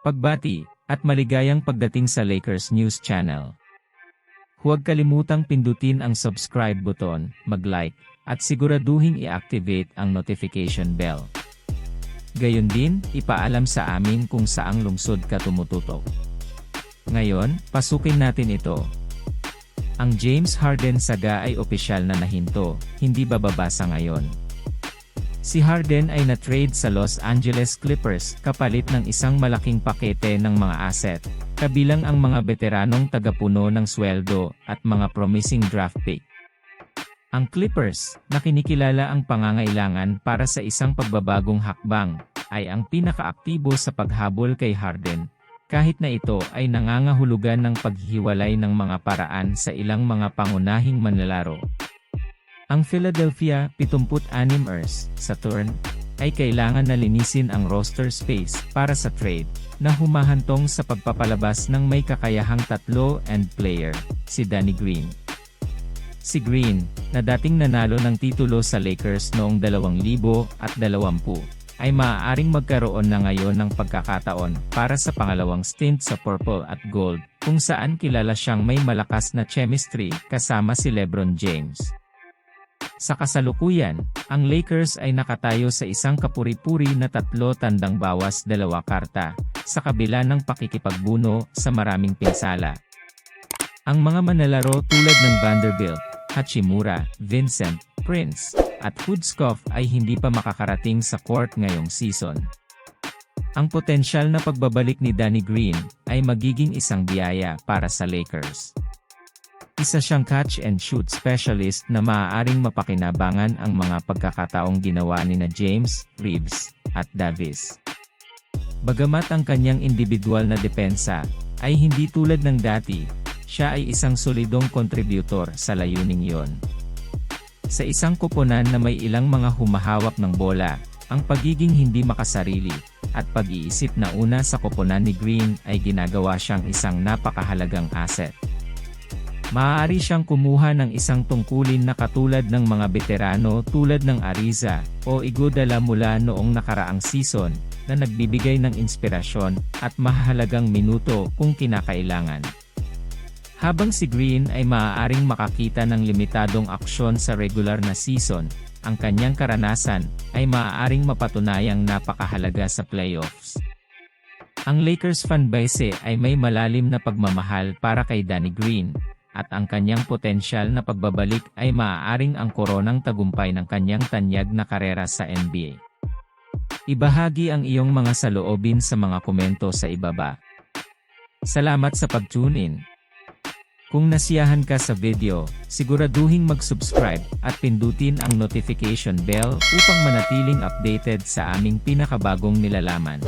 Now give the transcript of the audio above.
Pagbati, at maligayang pagdating sa Lakers News Channel. Huwag kalimutang pindutin ang subscribe button, mag-like, at siguraduhing i-activate ang notification bell. Gayon din, ipaalam sa amin kung saang lungsod ka tumututok. Ngayon, pasukin natin ito. Ang James Harden saga ay opisyal na nahinto, hindi bababasa ngayon. Si Harden ay na-trade sa Los Angeles Clippers kapalit ng isang malaking pakete ng mga asset, kabilang ang mga veteranong tagapuno ng sweldo at mga promising draft pick. Ang Clippers, na kinikilala ang pangangailangan para sa isang pagbabagong hakbang, ay ang pinakaaktibo sa paghabol kay Harden, kahit na ito ay nangangahulugan ng paghihiwalay ng mga paraan sa ilang mga pangunahing manlalaro. Ang Philadelphia 76ers, sa turn, ay kailangan na linisin ang roster space para sa trade, na humahantong sa pagpapalabas ng may kakayahang tatlo-end player, si Danny Green. Si Green, na dating nanalo ng titulo sa Lakers noong 2020, ay maaaring magkaroon na ngayon ng pagkakataon para sa pangalawang stint sa Purple at Gold, kung saan kilala siyang may malakas na chemistry kasama si LeBron James. Sa kasalukuyan, ang Lakers ay nakatayo sa isang kapuri-puri na 3 tandang bawas 2 karta, sa kabila ng pakikipagbuno sa maraming pinsala. Ang mga manlalaro tulad ng Vanderbilt, Hachimura, Vincent, Prince, at Hudskov ay hindi pa makakarating sa court ngayong season. Ang potensyal na pagbabalik ni Danny Green ay magiging isang biyaya para sa Lakers. Isa siyang catch-and-shoot specialist na maaaring mapakinabangan ang mga pagkakataong ginawa ni James, Reeves, at Davis. Bagamat ang kanyang individual na depensa ay hindi tulad ng dati, siya ay isang solidong kontributor sa layuning yon. Sa isang koponan na may ilang mga humahawak ng bola, ang pagiging hindi makasarili, at pag-iisip na una sa koponan ni Green ay ginagawa siyang isang napakahalagang asset. Maaari siyang kumuha ng isang tungkulin na katulad ng mga veterano tulad ng Ariza o Iguodala mula noong nakaraang season, na nagbibigay ng inspirasyon at mahalagang minuto kung kinakailangan. Habang si Green ay maaaring makakita ng limitadong aksyon sa regular na season, ang kanyang karanasan ay maaaring mapatunayang napakahalaga sa playoffs. Ang Lakers fanbase ay may malalim na pagmamahal para kay Danny Green, at ang kanyang potensyal na pagbabalik ay maaaring ang koronang tagumpay ng kanyang tanyag na karera sa NBA. Ibahagi ang iyong mga saloobin sa mga komento sa ibaba. Salamat sa pag-tune in. Kung nasiyahan ka sa video, siguraduhing mag-subscribe at pindutin ang notification bell upang manatiling updated sa aming pinakabagong nilalaman.